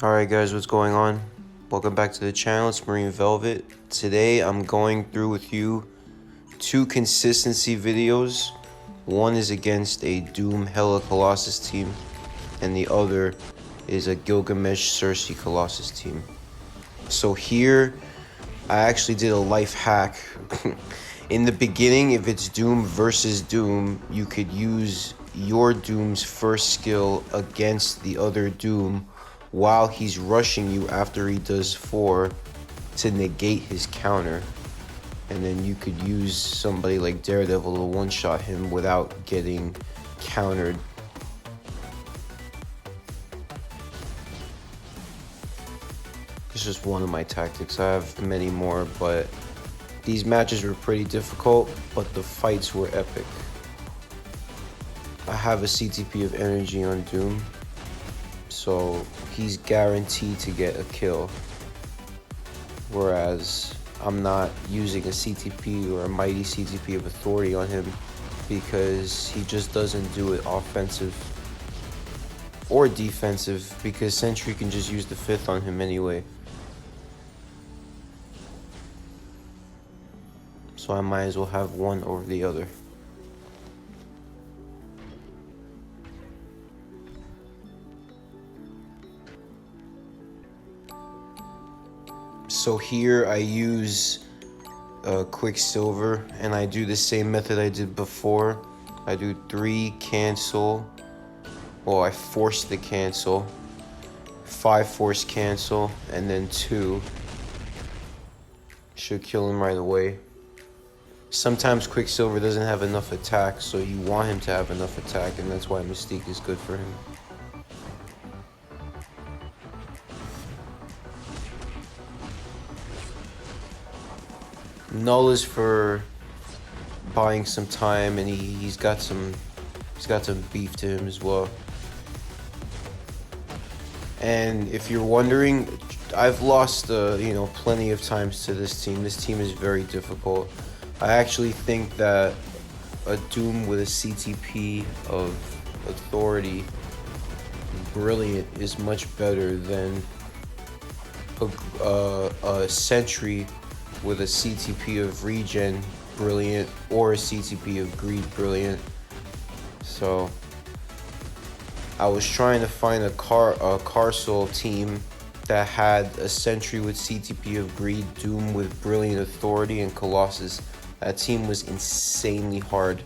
Alright guys, what's going on? Welcome back to the channel, it's Marine Velvet. Today I'm going through with you two consistency videos. One is against a Doom Hela Colossus team, and the other is a Gilgamesh Cersei Colossus team. So here, I actually did a life hack. In the beginning, if it's Doom versus Doom, you could use your Doom's first skill against the other Doom while he's rushing you after he does 4 to negate his counter. And then you could use somebody like Daredevil to one-shot him without getting countered. It's just one of my tactics. I have many more, but these matches were pretty difficult, but the fights were epic. I have a CTP of energy on Doom, so he's guaranteed to get a kill. Whereas I'm not using a CTP or a mighty CTP of authority on him because he just doesn't do it offensive or defensive, because Sentry can just use the 5th on him anyway. So I might as well have one over the other. So here I use Quicksilver, and I do the same method I did before. I do 3 cancel. Well, I force the cancel. 5 force cancel, and then 2. Should kill him right away. Sometimes Quicksilver doesn't have enough attack, so you want him to have enough attack, and that's why Mystique is good for him. Null is for buying some time, and he's got some beef to him as well. And if you're wondering, I've lost plenty of times to this team. This team is very difficult. I actually think that a Doom with a CTP of authority, brilliant, is much better than a Sentry with a CTP of regen, brilliant, or a CTP of greed, brilliant. So I was trying to find a karcll team that had a Sentry with CTP of greed, Doom with brilliant authority, and Colossus. That team was insanely hard,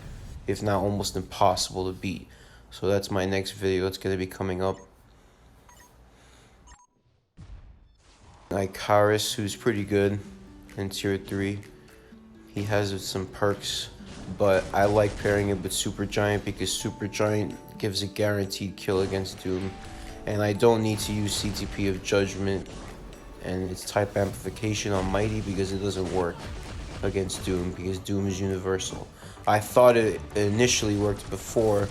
if not almost impossible to beat. So that's my next video. It's going to be coming up. Karcll, who's pretty good in tier 3. He has some perks, but I like pairing it with Super Giant because Super Giant gives a guaranteed kill against Doom, and I don't need to use CTP of Judgment and its type amplification on Mighty because it doesn't work against Doom, because Doom is universal. I thought it initially worked before,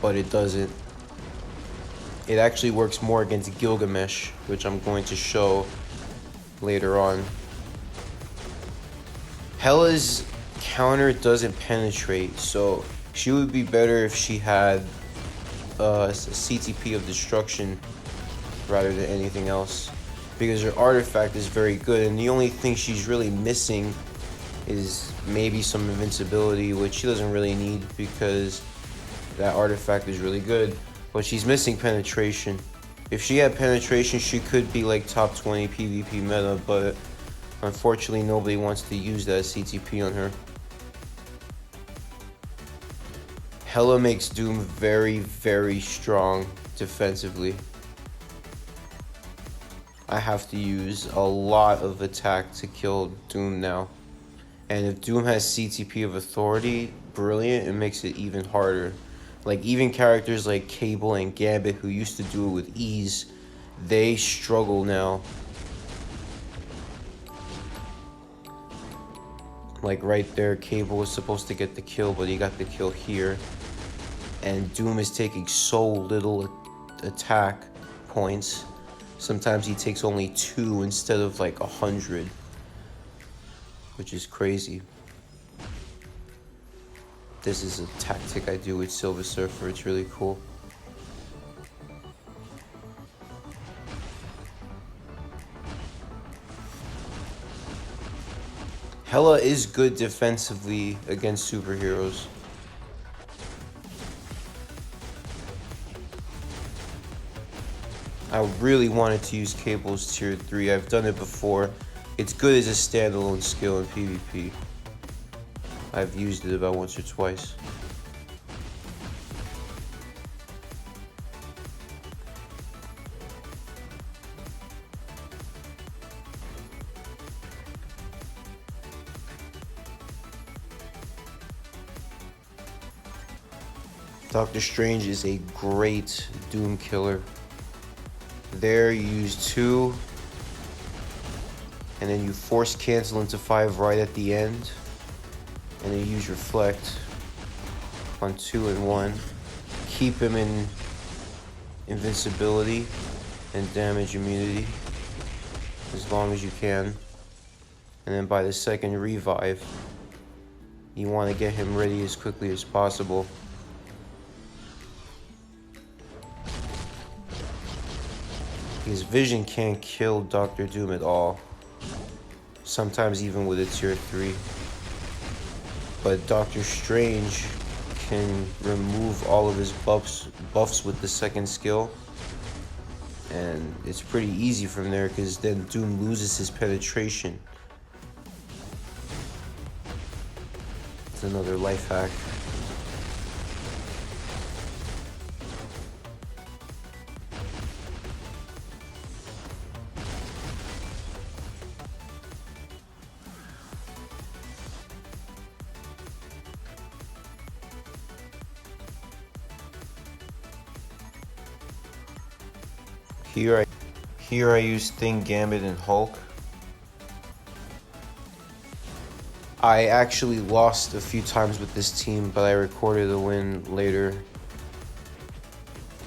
but it doesn't. It actually works more against Gilgamesh, which I'm going to show later on. Hela's counter doesn't penetrate, so she would be better if she had a CTP of destruction rather than anything else, because her artifact is very good, and the only thing she's really missing is maybe some invincibility, which she doesn't really need because that artifact is really good, but she's missing penetration. If she had penetration, she could be like top 20 PvP meta, but unfortunately nobody wants to use that CTP on her. Hela makes Doom very, very strong defensively. I have to use a lot of attack to kill Doom now. And if Doom has CTP of authority, brilliant, it makes it even harder. Like, even characters like Cable and Gambit, who used to do it with ease, they struggle now. Like right there, Cable was supposed to get the kill, but he got the kill here. And Doom is taking so little attack points. Sometimes he takes only 2 instead of like 100. Which is crazy. This is a tactic I do with Silver Surfer. It's really cool. Hela is good defensively against superheroes. I really wanted to use Cables tier 3. I've done it before. It's good as a standalone skill in PvP. I've used it about once or twice. Doctor Strange is a great Doom killer. There you use 2, and then you force cancel into 5 right at the end, and then you use Reflect on 2 and 1. Keep him in invincibility and damage immunity as long as you can, and then by the second revive, you want to get him ready as quickly as possible. His vision can't kill Doctor Doom at all. Sometimes even with a tier 3. But Doctor Strange can remove all of his buffs with the second skill. And it's pretty easy from there because then Doom loses his penetration. It's another life hack. Here I use Thing, Gambit, and Hulk. I actually lost a few times with this team, but I recorded a win later.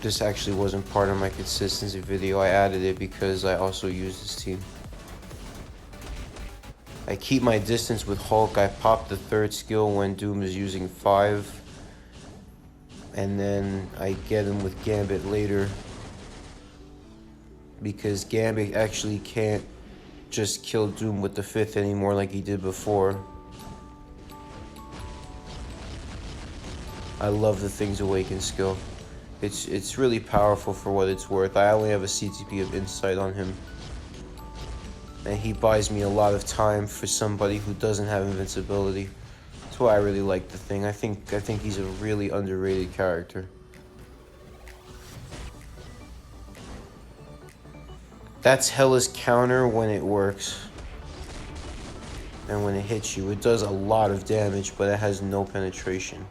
This actually wasn't part of my consistency video. I added it because I also use this team. I keep my distance with Hulk. I pop the 3rd skill when Doom is using 5. And then I get him with Gambit later, because Gambit actually can't just kill Doom with the 5th anymore like he did before. I love the Thing's Awaken skill. It's really powerful for what it's worth. I only have a CTP of Insight on him, and he buys me a lot of time for somebody who doesn't have invincibility. That's why I really like the Thing. I think he's a really underrated character. That's Hela's counter when it works. And when it hits you, it does a lot of damage, but it has no penetration.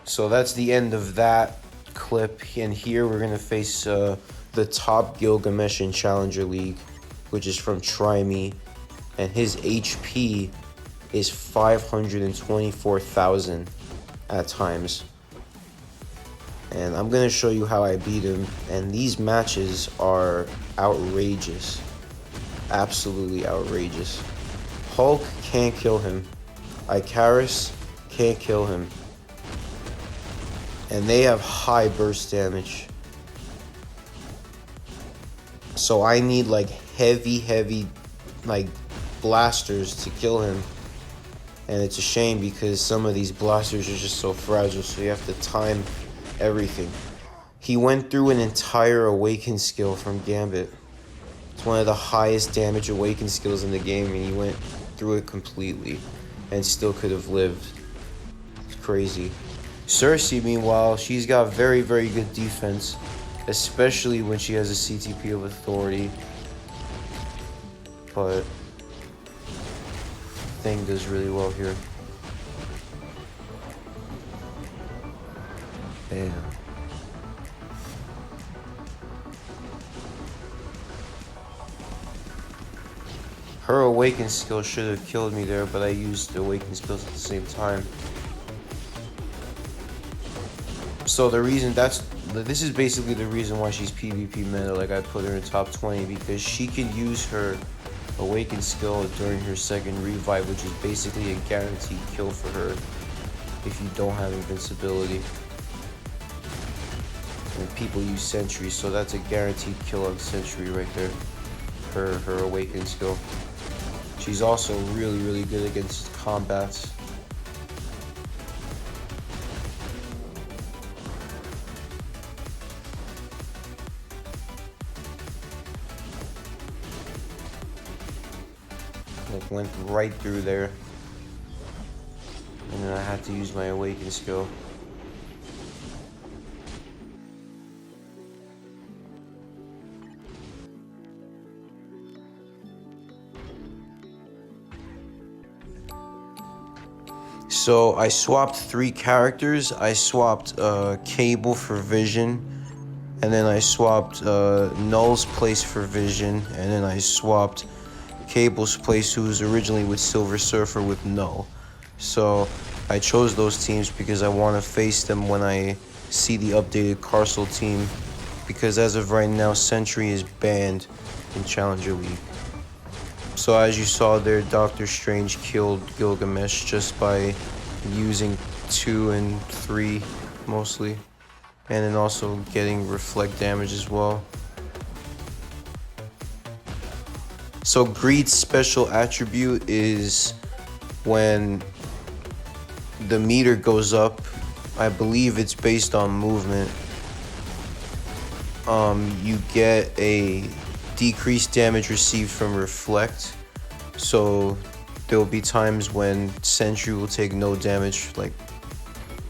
So that's the end of that clip. And here we're going to face the top Gilgamesh in Challenger League, which is from Try Me. And his HP is 524,000 at times. And I'm going to show you how I beat him. And these matches are outrageous. Absolutely outrageous. Hulk can't kill him. Icarus can't kill him. And they have high burst damage. So I need like heavy like blasters to kill him. And it's a shame because some of these blasters are just so fragile, so you have to time everything. He went through an entire Awaken skill from Gambit. It's one of the highest damage Awaken skills in the game, and he went through it completely and still could have lived. It's crazy. Cersei, meanwhile, she's got very good defense, especially when she has a CTP of Authority. But Thing does really well here. Bam. Her Awaken skill should have killed me there, but I used the Awaken skills at the same time. So this is basically the reason why she's PvP meta. Like, I put her in top 20 because she can use her Awaken skill during her second revive, which is basically a guaranteed kill for her if you don't have invincibility. And people use Sentry, so that's a guaranteed kill on Sentry right there. Her Awaken skill. She's also really good against combats. Like, went right through there. And then I had to use my awaken skill. So I swapped 3 characters. I swapped Cable for Vision, and then I swapped Null's place for Vision, and then I swapped Cable's place, who was originally with Silver Surfer, with Null. So I chose those teams because I want to face them when I see the updated karcll team, because as of right now, Sentry is banned in Challenger League. So as you saw there, Doctor Strange killed Gilgamesh just by using 2 and 3 mostly, and then also getting reflect damage as well. So Greed's special attribute is when the meter goes up. I believe it's based on movement. You get a decreased damage received from reflect. So there will be times when Sentry will take no damage, like,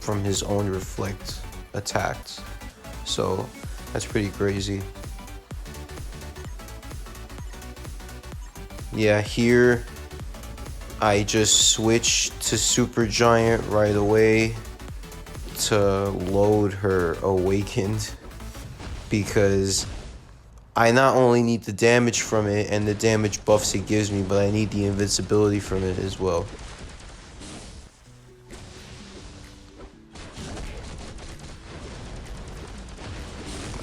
from his own reflect attacks. So that's pretty crazy. Yeah, here I just switched to Supergiant right away to load her awakened, because I not only need the damage from it and the damage buffs it gives me, but I need the invincibility from it as well.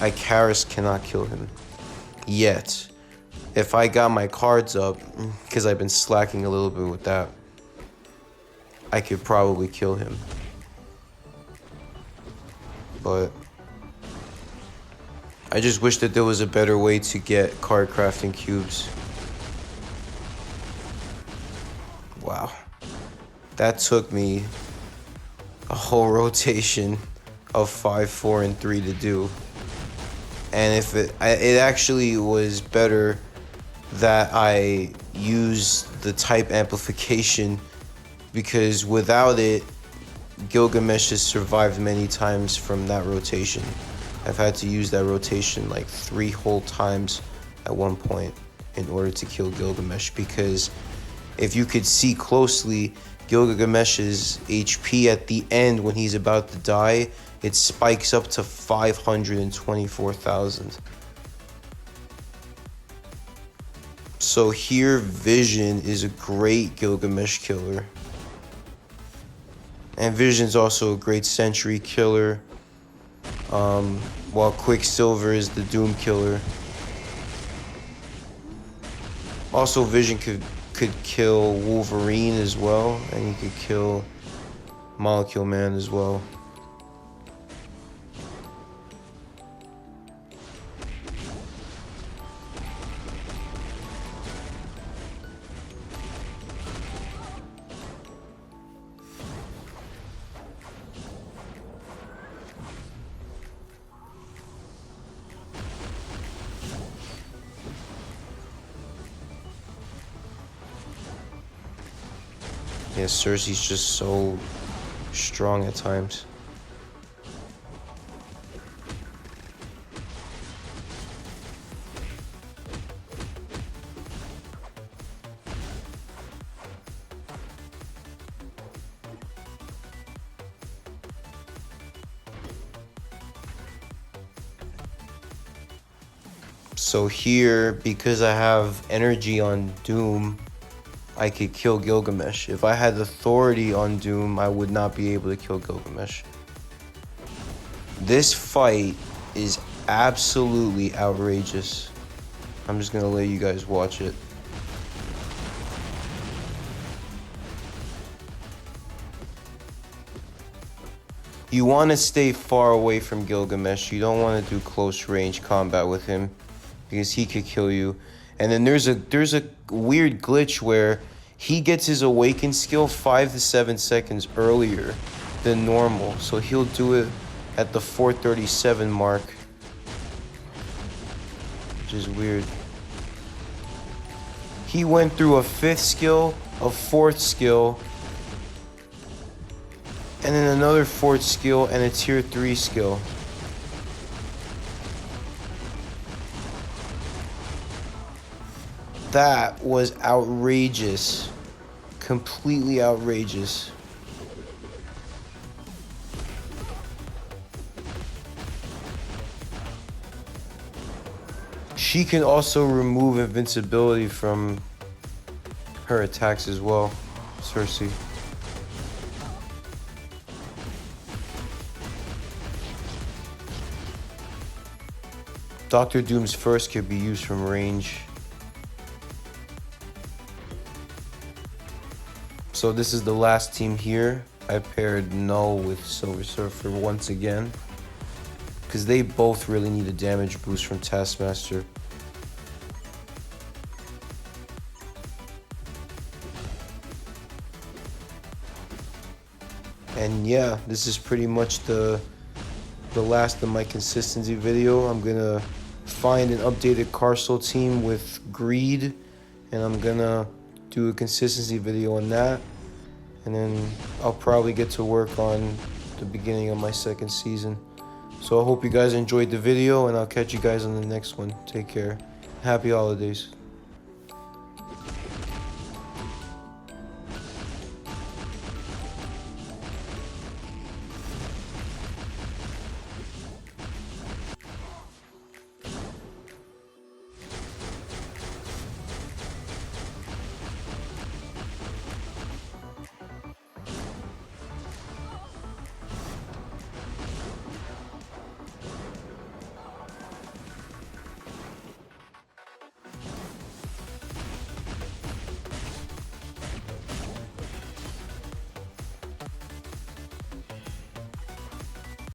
Icarus cannot kill him yet. If I got my cards up, because I've been slacking a little bit with that, I could probably kill him. But I just wish that there was a better way to get card crafting cubes. Wow. That took me a whole rotation of 5, 4, and 3 to do. And if it actually was better that I used the type amplification, because without it, Gilgamesh has survived many times from that rotation. I've had to use that rotation like 3 whole times at one point in order to kill Gilgamesh, because if you could see closely, Gilgamesh's HP at the end when he's about to die, it spikes up to 524,000. So here, Vision is a great Gilgamesh killer. And Vision's also a great Sentry killer. While Quicksilver is the Doom killer. Also, Vision could kill Wolverine as well, and he could kill Molecule Man as well. Yeah, Cersei's just so strong at times. So here, because I have energy on Doom, I could kill Gilgamesh. If I had authority on Doom, I would not be able to kill Gilgamesh. This fight is absolutely outrageous. I'm just gonna let you guys watch it. You want to stay far away from Gilgamesh. You don't want to do close range combat with him, because he could kill you. And then there's a weird glitch where he gets his awaken skill 5 to 7 seconds earlier than normal. So he'll do it at the 437 mark, which is weird. He went through a 5th skill, a 4th skill, and then another 4th skill and a tier 3 skill. That was outrageous. Completely outrageous. She can also remove invincibility from her attacks as well, Cersei. Doctor Doom's first could be used from range. So this is the last team here. I paired Null with Silver Surfer once again, because they both really need a damage boost from Taskmaster. And yeah, this is pretty much the last of my consistency video. I'm gonna find an updated karcll team with Greed, and I'm gonna do a consistency video on that, and then I'll probably get to work on the beginning of my second season. So I hope you guys enjoyed the video, and I'll catch you guys on the next one. Take care. Happy holidays.